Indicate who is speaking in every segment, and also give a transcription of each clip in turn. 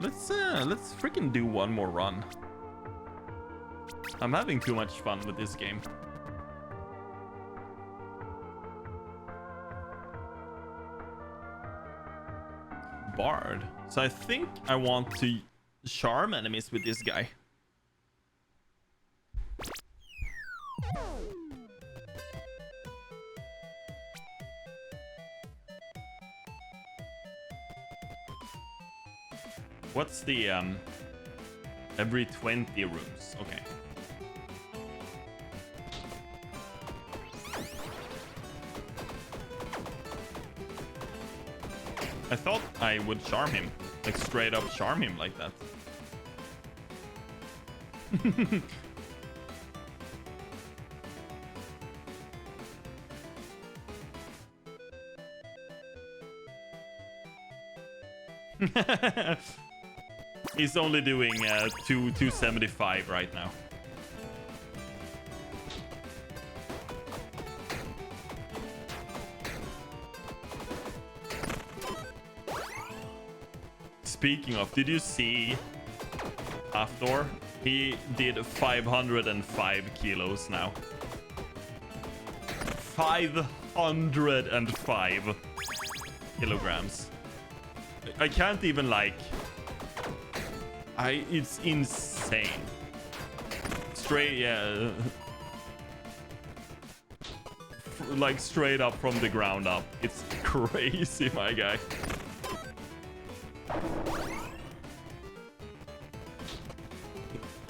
Speaker 1: Let's freaking do one more run. I'm having too much fun with this game. Bard. So I think I want to charm enemies with this guy. What's the every 20 rooms? Okay. I thought I would charm him, like straight up charm him like that. He's only doing 275 right now. Speaking of, did you see After? He did 505 kilos now. 505 kilograms. I can't even like... It's insane. Straight, yeah. Like straight up from the ground up. It's crazy, my guy.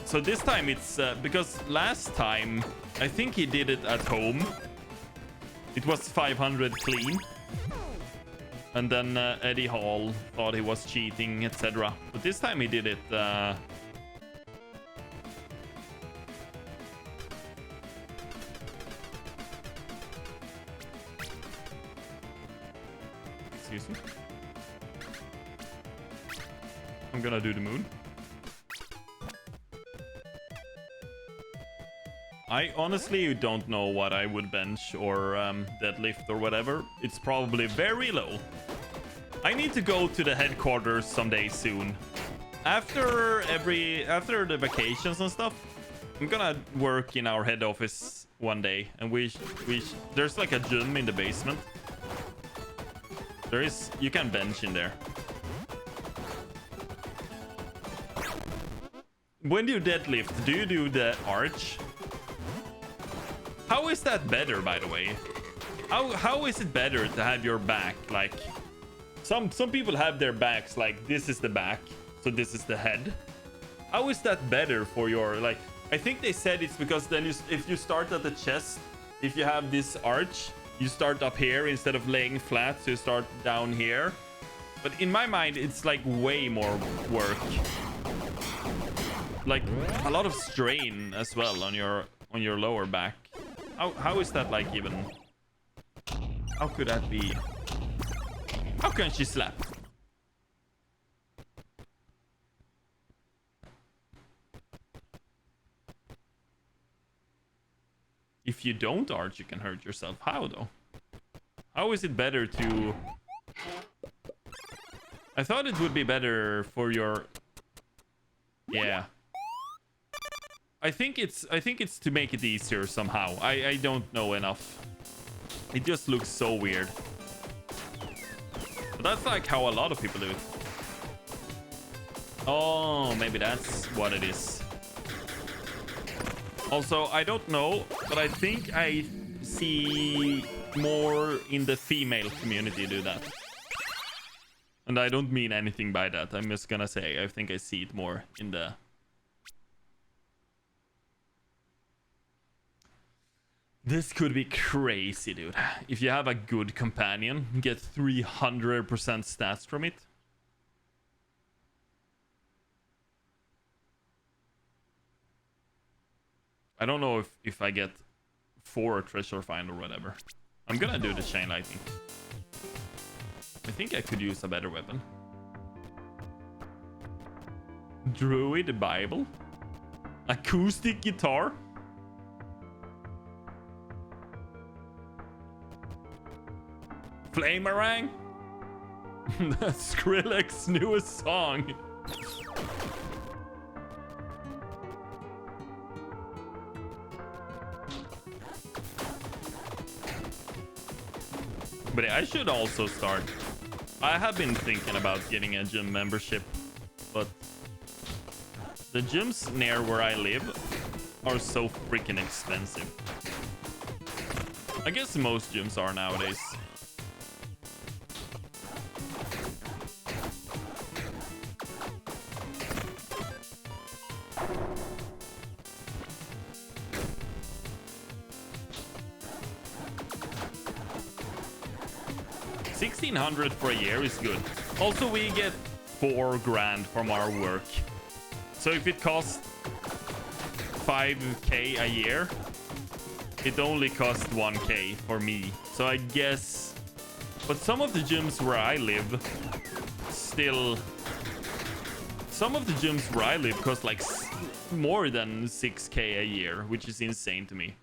Speaker 1: So this time it's because last time I think he did it at home. It was 500 clean. And then Eddie Hall thought he was cheating, etc. But this time he did it... Excuse me. I'm gonna do the moon. I honestly don't know what I would bench or deadlift or whatever. It's probably very low. I need to go to the headquarters someday soon. After the vacations and stuff, I'm gonna work in our head office one day, and there's like a gym in the basement. You can bench in there. When you deadlift, do you do the arch? How is that better, by the way? How is it better to have your back like... Some people have their backs like this is the back, so this is the head. How is that better for your like? I think they said it's because then if you start at the chest, if you have this arch, you start up here instead of laying flat, so you start down here. But in my mind, it's like way more work, like a lot of strain as well on your lower back. How is that like even? How could that be? How can she slap? If you don't arch, you can hurt yourself. How though? How is it better to... I thought it would be better for your... Yeah. I think it's to make it easier somehow. I don't know enough. It just looks so weird. But that's like how a lot of people do it. Oh, maybe that's what it is. Also, I don't know, but I think I see more in the female community do that. And I don't mean anything by that. I'm just gonna say I think I see it more in the... This could be crazy, dude. If you have a good companion, get 300% stats from it. I don't know if I get 4 treasure find or whatever. I'm gonna do the chain lightning. I think I could use a better weapon. Druid Bible. Acoustic guitar. Flamerang. That's Skrillex's newest song. But I should also start. I have been thinking about getting a gym membership, but the gyms near where I live are so freaking expensive. I guess most gyms are nowadays. $1,600 for a year is good. Also, we get $4,000 from our work. So if it costs $5K a year, it only costs $1K for me. So I guess, but some of the gyms where I live still, some of the gyms where I live cost like more than $6K a year, which is insane to me.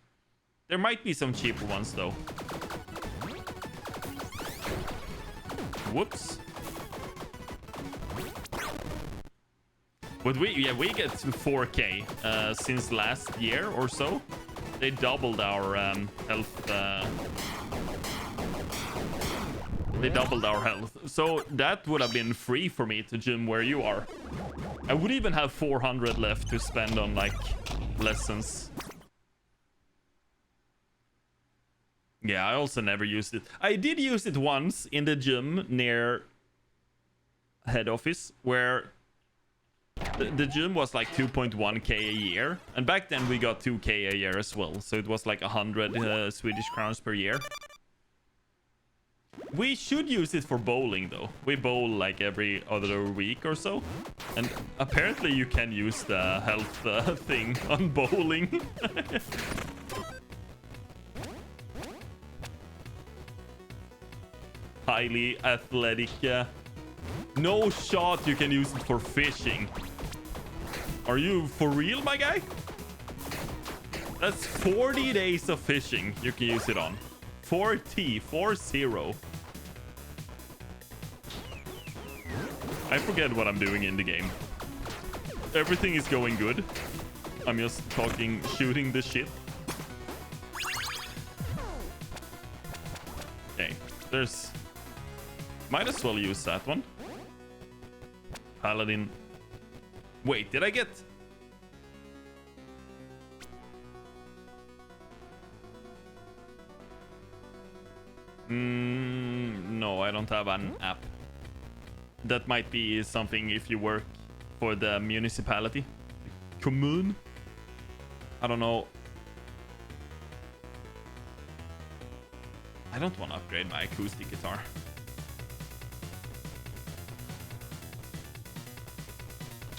Speaker 1: There might be some cheaper ones though. Whoops. But we get 4K since last year or so. They doubled our health. They doubled our health. So that would have been free for me to gym where you are. I would even have 400 left to spend on like lessons. Yeah, I also never used it. I did use it once in the gym near head office where the gym was like 2.1K a year. And back then we got 2K a year as well. So it was like 100 Swedish crowns per year. We should use it for bowling though. We bowl like every other week or so. And apparently you can use the health thing on bowling. Highly athletic. No shot you can use it for fishing. Are you for real, my guy? That's 40 days of fishing you can use it on. 40. I forget what I'm doing in the game. Everything is going good. I'm just shooting the shit. Okay, there's... Might as well use that one. Paladin. Wait, did I get... No, I don't have an app. That might be something if you work for the municipality. Commune? I don't know. I don't want to upgrade my acoustic guitar.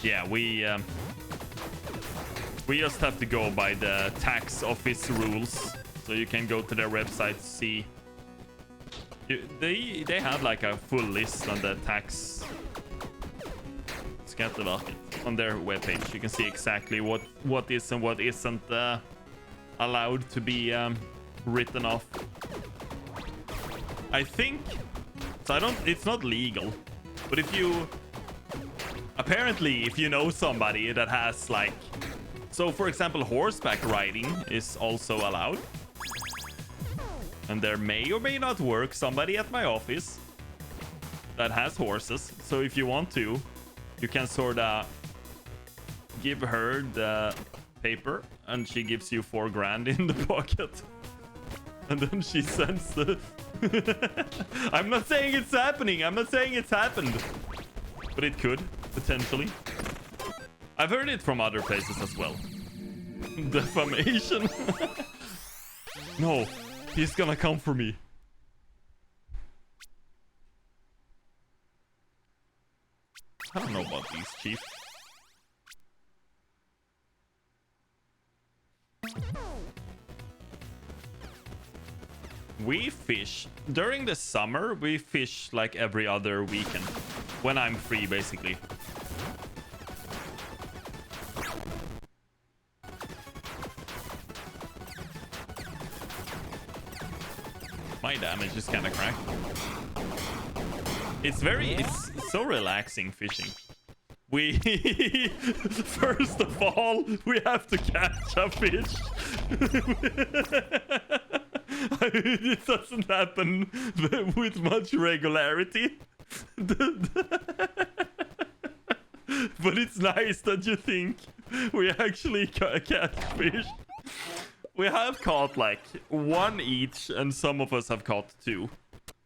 Speaker 1: Yeah, we just have to go by the tax office rules. So you can go to their website to see. They have like a full list on the tax Skatteverket on their webpage. You can see exactly what is and what isn't allowed to be written off. I think so. It's not legal, but if you apparently if you know somebody that has like, so for example, horseback riding is also allowed. And there may or may not work somebody at my office that has horses. So if you want to, you can sort of give her the paper and she gives you $4,000 in the pocket. And then she sends the... I'm not saying it's happening. I'm not saying it's happened. But it could, potentially. I've heard it from other places as well. Defamation. No. He's gonna come for me. I don't know about these, Chief. We fish. During the summer, we fish like every other weekend. When I'm free, basically. My damage is kind of cracked. It's so relaxing fishing. We first of all, we have to catch a fish. I mean, it doesn't happen with much regularity. But it's nice that you think we actually catch fish. We have caught like one each, and some of us have caught two.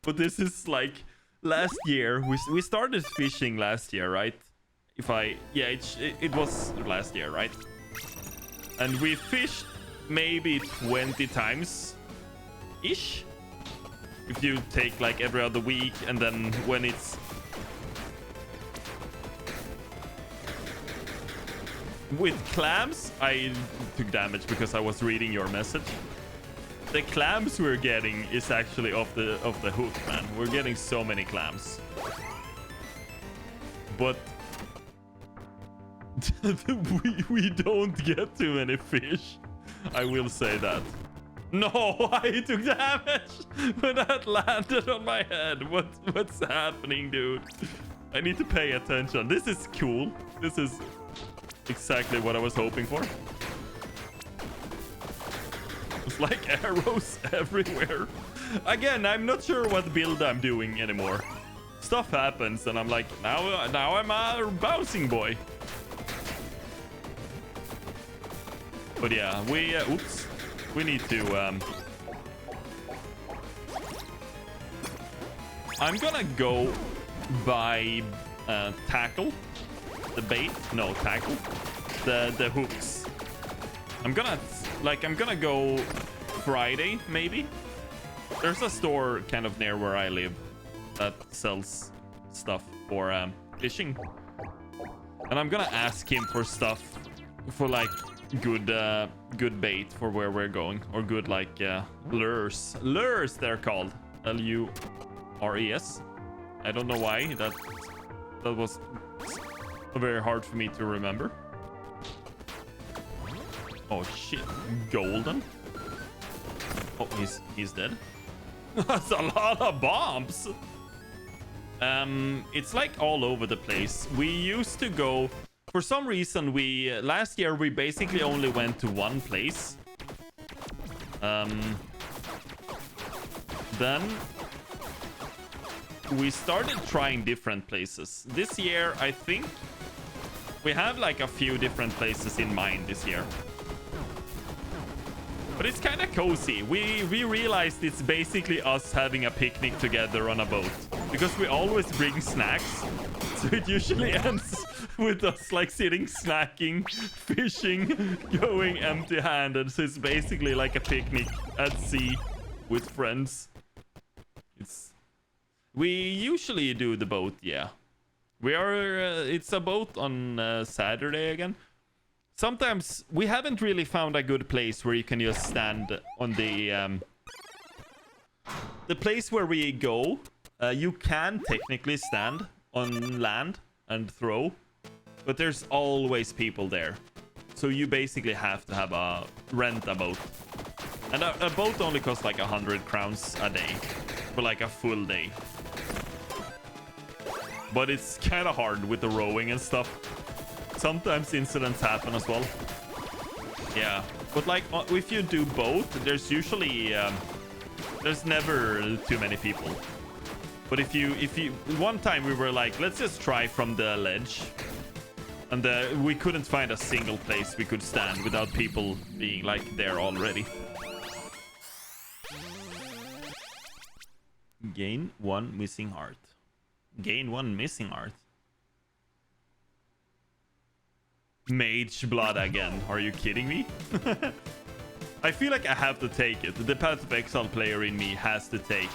Speaker 1: But this is like last year. We started fishing last year, right? It was last year, right? And we fished maybe 20 times ish. If you take like every other week, and then when it's with clams, I took damage because I was reading your message. The clams we're getting is actually off the hook, man. We're getting so many clams. But we don't get too many fish. I will say that. No, I took damage when that landed on my head. What's happening, dude? I need to pay attention. This is cool. This is exactly what I was hoping for. It's like arrows everywhere. Again, I'm not sure what build I'm doing anymore. Stuff happens and I'm like, now I'm a bouncing boy. But yeah, we need to I'm gonna go buy tackle, the bait, no tackle, the hooks. I'm gonna go Friday maybe. There's a store kind of near where I live that sells stuff for fishing, and I'm gonna ask him for stuff for like good bait for where we're going, or good like lures they're called, Lures. I don't know why that was very hard for me to remember. Oh shit, golden. Oh, he's dead. That's a lot of bombs. It's like all over the place. We used to go, for some reason, last year we basically only went to one place. Then we started trying different places. This year, I think we have like a few different places in mind this year. But it's kind of cozy. We realized it's basically us having a picnic together on a boat, because we always bring snacks. So it usually ends with us like sitting, snacking, fishing, going empty-handed. So it's basically like a picnic at sea with friends. We usually do the boat, yeah. It's a boat on Saturday again. Sometimes we haven't really found a good place where you can just stand on the place where we go. You can technically stand on land and throw, but there's always people there. So you basically have to rent a boat. And a boat only costs like 100 crowns a day for like a full day. But it's kind of hard with the rowing and stuff. Sometimes incidents happen as well. Yeah, but like if you do both, there's usually there's never too many people. But if you one time we were like, let's just try from the ledge, and we couldn't find a single place we could stand without people being like there already. Gain 1 missing heart. Gain 1 missing heart. Mage blood again. Are you kidding me? I feel like I have to take it. The Path of Exile player in me has to take.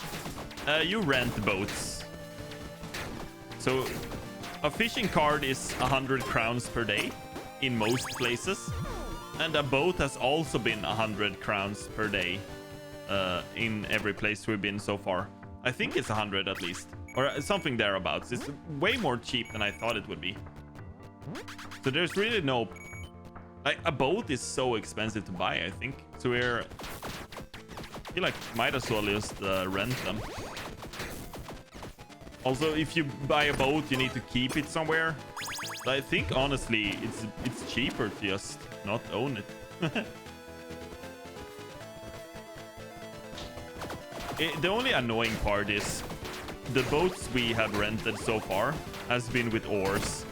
Speaker 1: You rent boats. So a fishing card is 100 crowns per day in most places. And a boat has also been 100 crowns per day in every place we've been so far. I think it's 100 at least. Or something thereabouts. It's way more cheap than I thought it would be. So there's really no... Like, a boat is so expensive to buy, I think. So I feel like might as well just rent them. Also, if you buy a boat, you need to keep it somewhere. I think honestly, it's cheaper to just not own it. The only annoying part is the boats we have rented so far has been with oars.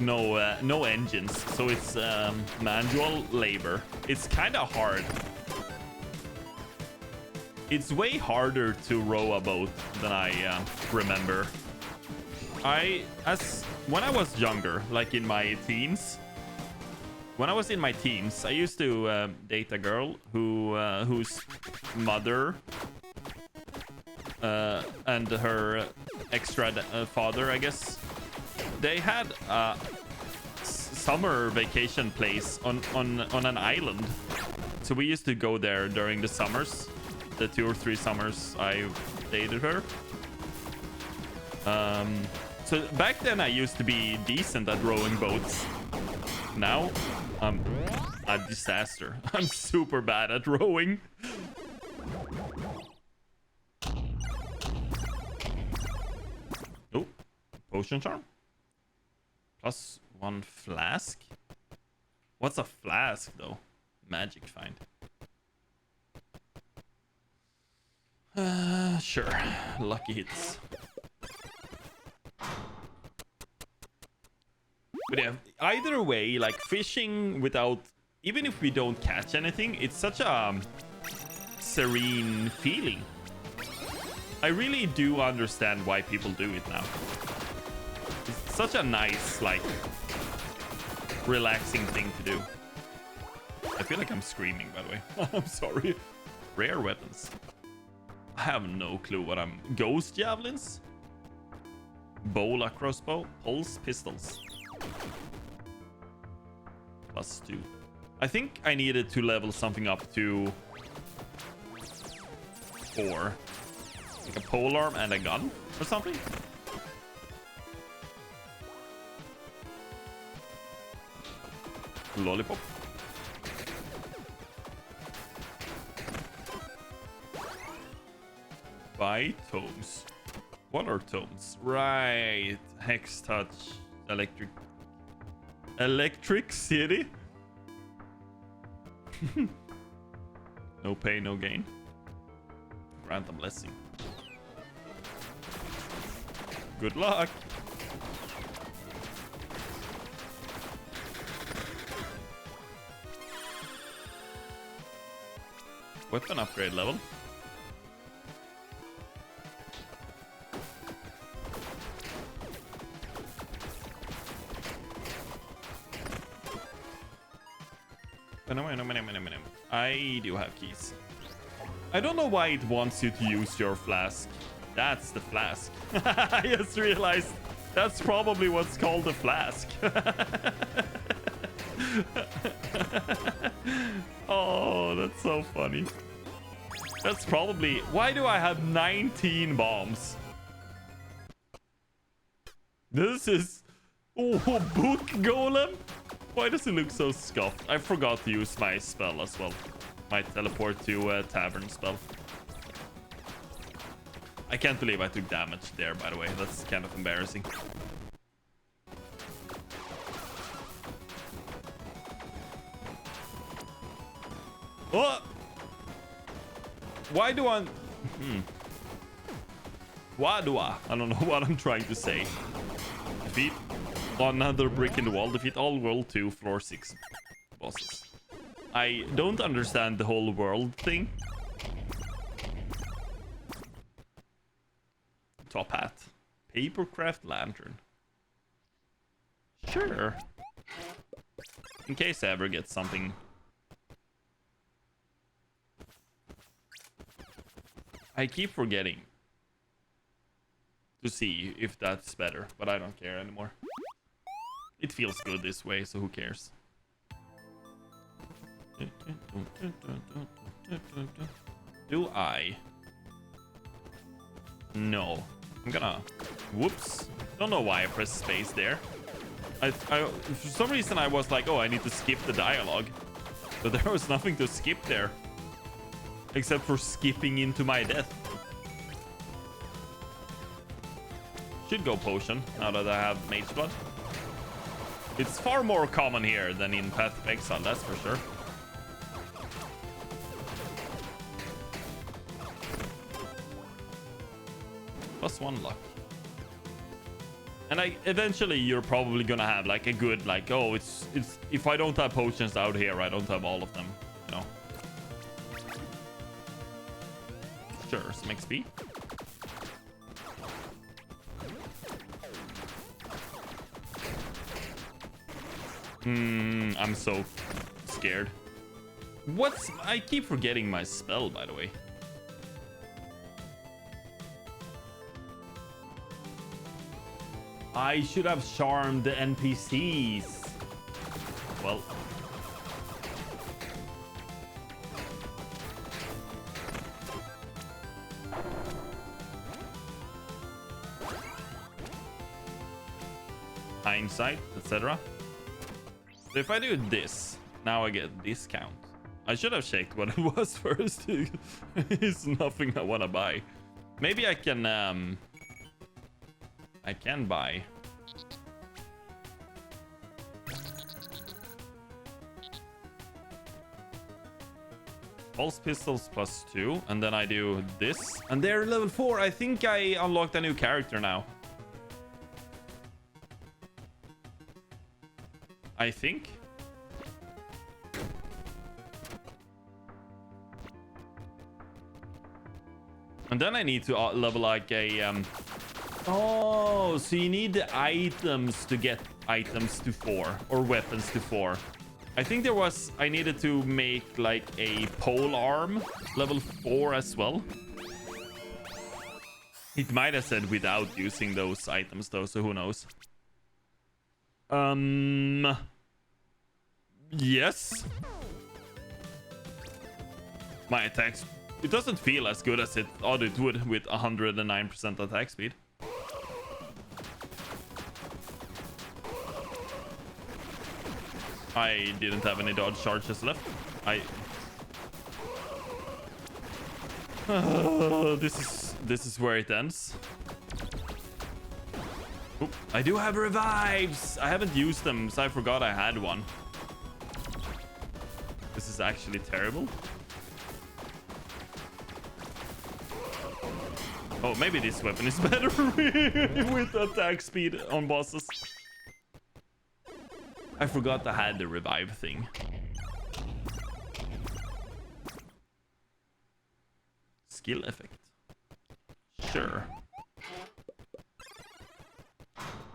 Speaker 1: No engines, so it's manual labor. It's kind of hard. It's way harder to row a boat than I remember. When I was younger, like in my teens, I used to date a girl whose mother and her extra father, I guess, they had a summer vacation place on an island. So we used to go there during the summers, the 2 or 3 summers I dated her. So back then I used to be decent at rowing boats. Now I'm a disaster. I'm super bad at rowing. Oh, potion charm. +1 flask. What's a flask though? Magic find. Sure. Lucky hits. But yeah, either way, like fishing without, even if we don't catch anything, it's such a serene feeling. I really do understand why people do it now. It's such a nice, like, relaxing thing to do. I feel like I'm screaming, by the way. I'm sorry. Rare weapons. I have no clue what I'm... Ghost javelins? Bola crossbow? Pulse pistols. +2. I think I needed to level something up to 4. Like a polearm and a gun or something. Lollipop. Buy tomes. What are tomes? Right. Hex touch. Electric City. No pain, no gain. Grant a blessing. Good luck. Weapon upgrade level. I do have keys. I don't know why it wants you to use your flask. That's the flask. I just realized that's probably what's called a flask. Oh, that's so funny. That's probably... Why do I have 19 bombs? This is... Oh, book golem? Why does it look so scuffed? I forgot to use my spell as well. My teleport to tavern spell. I can't believe I took damage there, by the way. That's kind of embarrassing. Oh! Why do I... Why do I? I don't know what I'm trying to say. Defeat another brick in the wall. Defeat all world 2, floor 6 bosses. I don't understand the whole world thing. Top hat. Papercraft lantern. Sure. In case I ever get something. I keep forgetting to see if that's better, but I don't care anymore. It feels good this way, so who cares? Do I? No. I'm gonna... Whoops. Don't know why I pressed space there. For some reason I was like, oh, I need to skip the dialogue. But there was nothing to skip there. Except for skipping into my death. Should go potion now that I have mage blood. It's far more common here than in Path of Exile, that's for sure. +1 luck. And eventually you're probably gonna have like a good, like, oh, it's if I don't have potions out here, I don't have all of them, you know. Sure, some XP. I'm so scared. I keep forgetting my spell, by the way. I should have charmed the NPCs. Well. Hindsight, etc. So if I do this, now I get discount. I should have checked what it was first. It's nothing I want to buy. Maybe I can buy. Pulse pistols +2, and then I do this, and they're level 4. I think I unlocked a new character now. I think. And then I need to level like a oh, so you need the items to get items to 4 or weapons to 4. I think I needed to make like a pole arm level 4 as well. It might have said without using those items though, so who knows. Yes. My attacks, it doesn't feel as good as it thought it would with 109% attack speed. I didn't have any dodge charges left. This is where it ends. Oop, I do have revives. I haven't used them, so I forgot I had one. This is actually terrible. Oh, maybe this weapon is better with attack speed on bosses. I forgot I had the revive thing. Skill effect. Sure.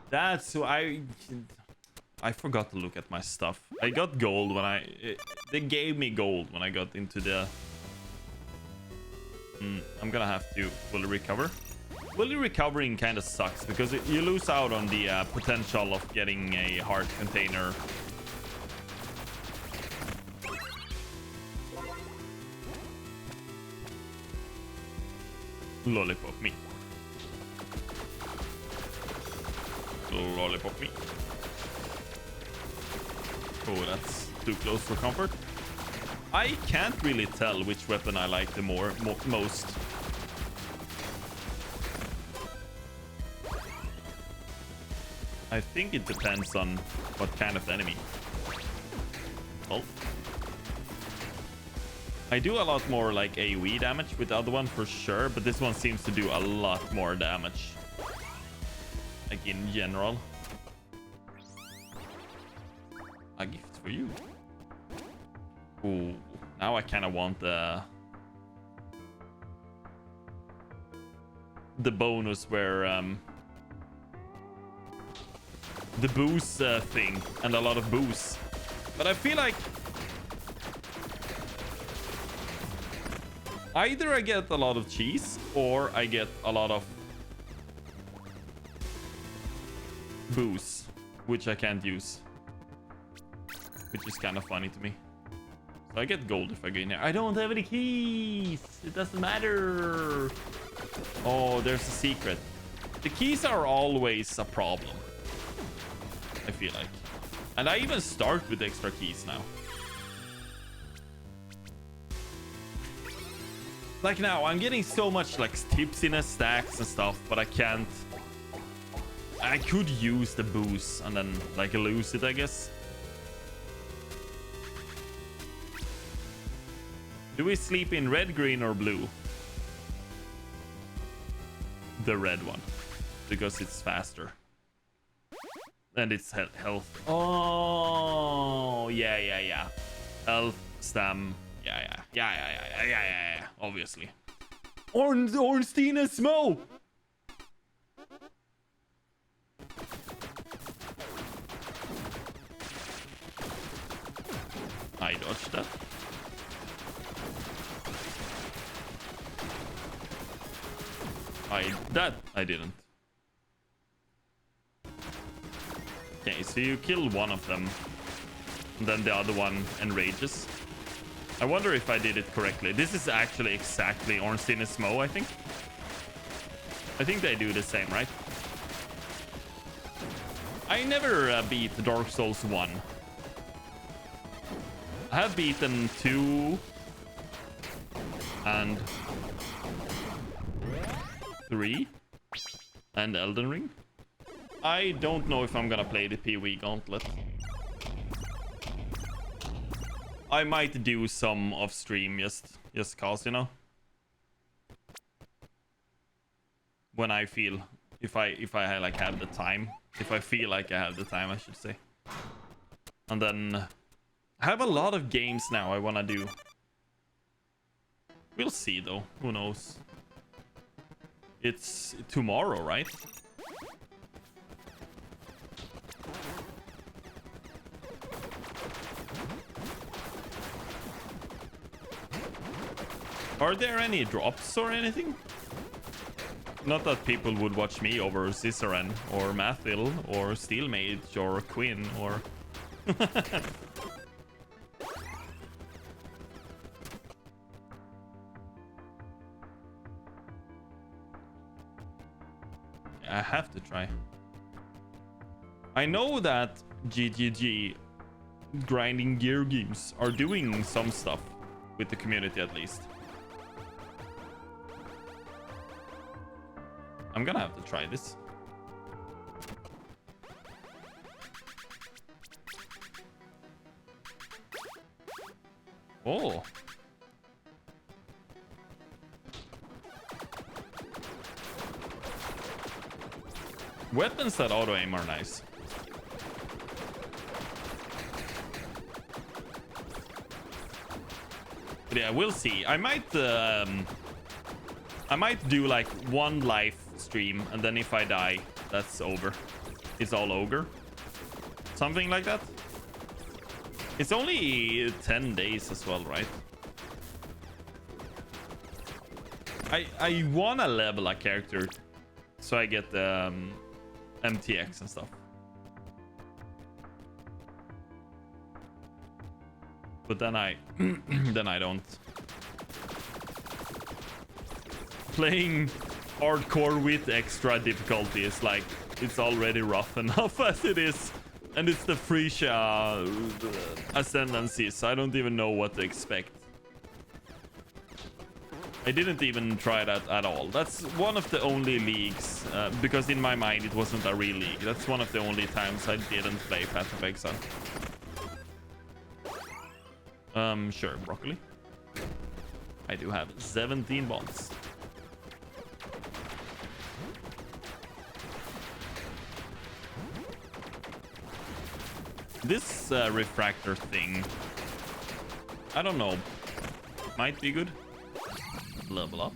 Speaker 1: That's why I forgot to look at my stuff. I got gold when they gave me gold when I got into the I'm gonna have to fully recover. Fully recovering kind of sucks because you lose out on the potential of getting a heart container. Lollipop me. Lollipop me. Oh, that's too close for comfort. I can't really tell which weapon I like the most. I think it depends on what kind of enemy. Well, I do a lot more like AoE damage with the other one for sure, but this one seems to do a lot more damage. Like in general. A gift for you. Ooh, now I kind of want the bonus where the boost thing and a lot of boost, but I feel like either I get a lot of cheese or I get a lot of boost, which I can't use, which is kind of funny to me. So I get gold if I go in here. I don't have any keys. It doesn't matter. Oh, there's a secret. The keys are always a problem, I feel like. And I even start with extra keys now. Like now, I'm getting so much like tipsiness stacks and stuff, but I can't. I could use the boost and then like lose it, I guess. Do we sleep in red, green, or blue? The red one, because it's faster. And it's health. Oh, yeah. Health, stam. Yeah. Obviously. Ornstein Smoke! I dodged that. I didn't. Okay, so you kill one of them, and then the other one enrages. I wonder if I did it correctly. This is actually exactly Ornstein Smo, I think. I think they do the same, right? I never beat Dark Souls 1. I have beaten 2 and 3 and Elden Ring. I don't know if I'm gonna play the PoE Gauntlet. I might do some off stream just cause, you know, when I feel, if I like have the time, if I feel like I have the time, I should say. And then I have a lot of games now I want to do. We'll see though, who knows. It's tomorrow, right? Are there any drops or anything? Not that people would watch me over Ciceran or Mathil or Steelmage or Quinn or... I have to try. I know that GGG grinding gear games are doing some stuff with the community at least. I'm gonna have to try this. Oh. Weapons that auto aim are nice. But yeah, we'll see. I might do like one life stream, and then if I die, that's over. It's all ogre. Something like that. It's only 10 days as well, right? I wanna level a character so I get the MTX and stuff. But then I then I don't. Playing hardcore with extra difficulty is like, it's already rough enough as it is, and it's the Frisia ascendancy, so I don't even know what to expect. I didn't even try that at all. That's one of the only leagues, because in my mind it wasn't a real league. That's one of the only times I didn't play Path of Exile. Sure, broccoli. I do have 17 bonds. This refractor thing, I don't know, might be good. Level up.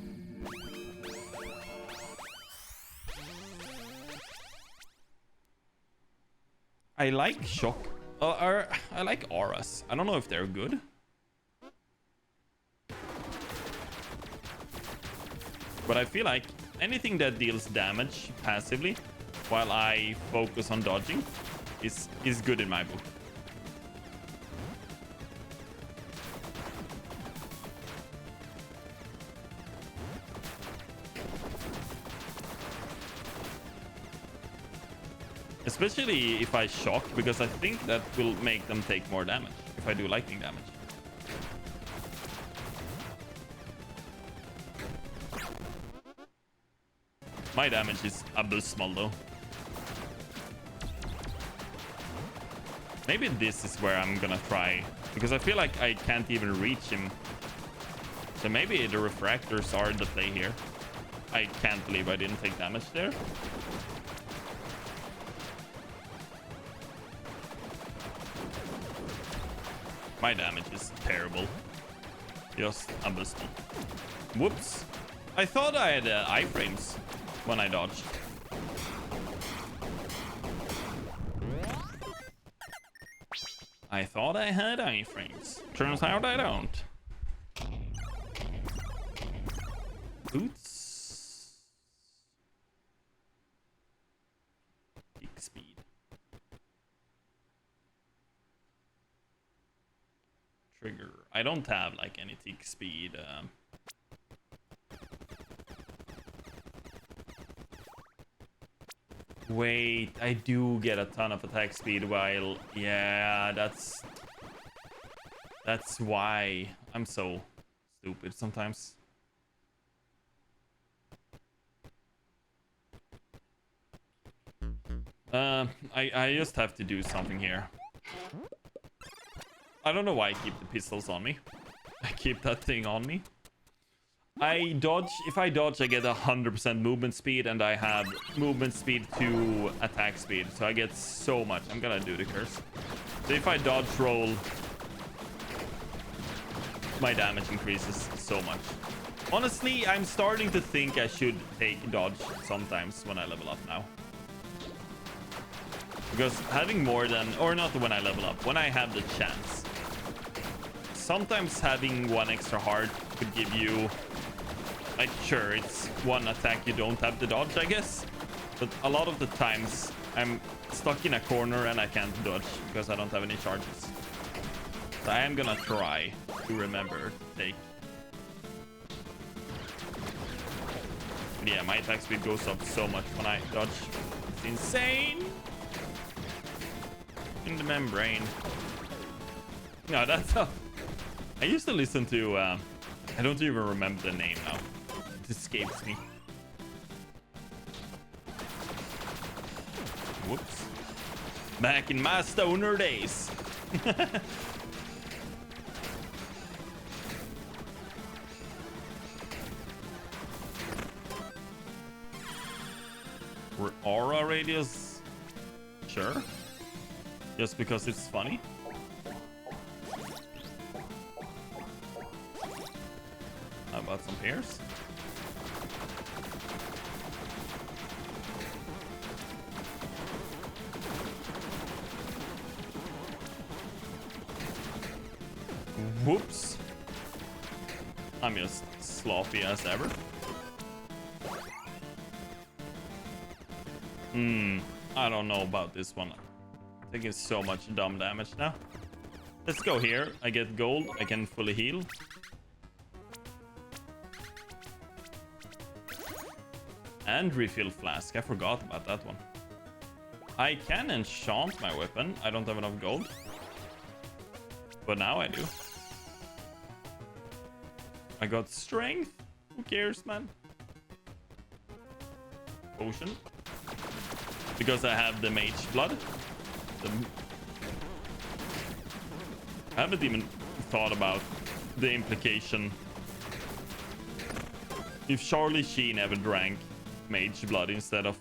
Speaker 1: I like shock. I like auras. I don't know if they're good. But I feel like anything that deals damage passively while I focus on dodging is good in my book. Especially if I shock, because I think that will make them take more damage if I do lightning damage. My damage is abysmal though. Maybe this is where I'm gonna try, because I feel like I can't even reach him. So maybe the refractors are the play here. I can't believe I didn't take damage there. My damage is terrible. Just abysmal. Whoops. I thought I had iframes when I dodged. I thought I had iframes. Turns out I don't. Boots. Peak speed. Trigger. I don't have like any tick speed. Wait, I do get a ton of attack speed while... Yeah, that's why I'm so stupid sometimes. I just have to do something here. I don't know why I keep the pistols on me. I keep that thing on me. I dodge. If I dodge, I get 100% movement speed, and I have movement speed to attack speed. So I get so much. I'm gonna do the curse. So if I dodge roll, my damage increases so much. Honestly, I'm starting to think I should take dodge sometimes when I level up now. Because having more than... Or not when I level up. When I have the chance. Sometimes having one extra heart could give you... Like, sure, it's one attack you don't have the dodge, I guess. But a lot of the times, I'm stuck in a corner and I can't dodge because I don't have any charges. So I am gonna try to remember to take... Yeah, my attack speed goes up so much when I dodge. It's insane! In the membrane. No, that's a... I used to listen to... I don't even remember the name now. It escapes me. Whoops. Back in my stoner days. Aura radius? Sure. Just because it's funny. How about some pairs? Whoops. I'm just sloppy as ever. I don't know about this one. Taking so much dumb damage now. Let's go here. I get gold. I can fully heal. And refill flask. I forgot about that one. I can enchant my weapon. I don't have enough gold. But now I do. I got strength. Who cares, man? Potion. Because I have the mage blood. I haven't even thought about the implication. If Charlie Sheen ever drank mage blood instead of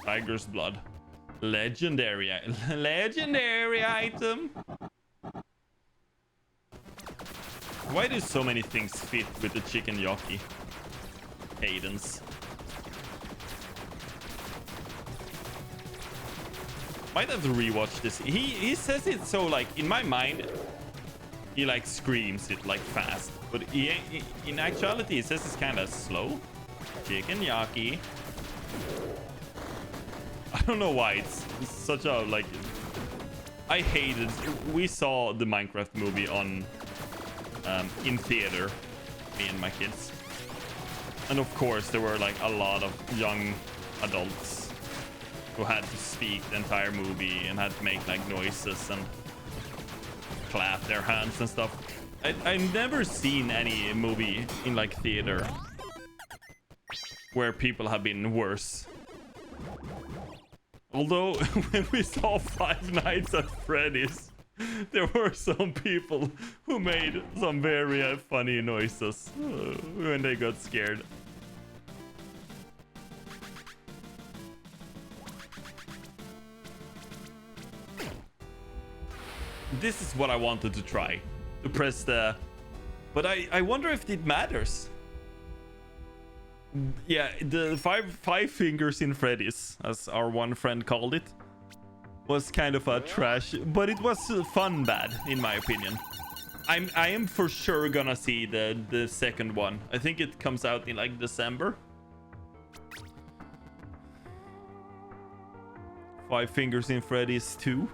Speaker 1: tiger's blood. Legendary item. Why do so many things fit with the chicken jockey? Cadence. Might have to rewatch this. He says it so, like, in my mind, he like screams it like fast, but in actuality he says it's kind of slow. Chicken jockey. I don't know why it's such a, like, I hated. We saw the Minecraft movie on in theater, me and my kids, and of course there were like a lot of young adults who had to speak the entire movie and had to make like noises and clap their hands and stuff. I've never seen any movie in like theater where people have been worse. Although when we saw Five Nights at Freddy's, there were some people who made some very funny noises when they got scared. This is what I wanted to try. To press the... But I wonder if it matters. Yeah, the five fingers in Freddy's, as our one friend called it, was kind of a trash, but it was fun bad, in my opinion. I am for sure gonna see the second one. I think it comes out in like December. Five Fingers in Freddy's 2.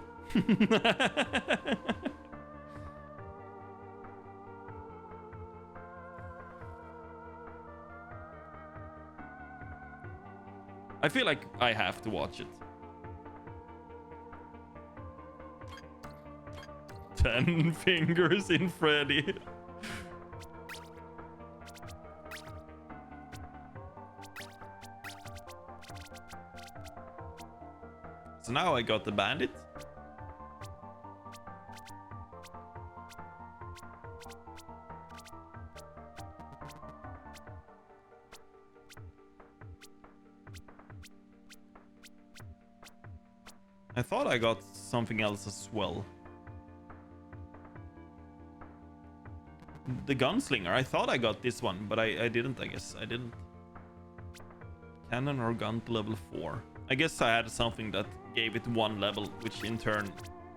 Speaker 1: I feel like I have to watch it. 10 fingers in Freddy. So now I got the bandit. I thought I got something else as well. The gunslinger. I thought I got this one, but I didn't, I guess. I didn't. Cannon or gun to level 4. I guess I had something that gave it one level, which in turn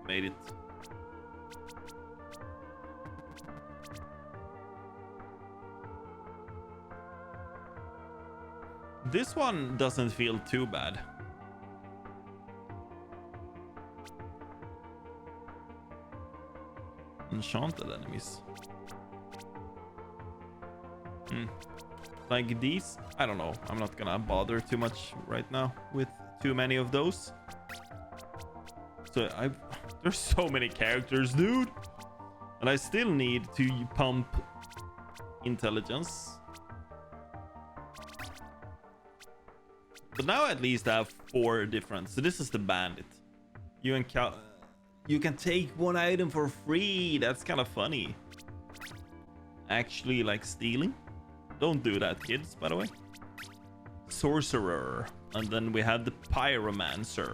Speaker 1: made it. This one doesn't feel too bad. Enchanted enemies. Like these, I don't know. I'm not gonna bother too much right now with too many of those. So there's so many characters, dude, and I still need to pump intelligence. But now at least I have 4 different. So this is the bandit. You can take one item for free. That's kind of funny. Actually, like stealing. Don't do that, kids, by the way. Sorcerer. And then we have the pyromancer.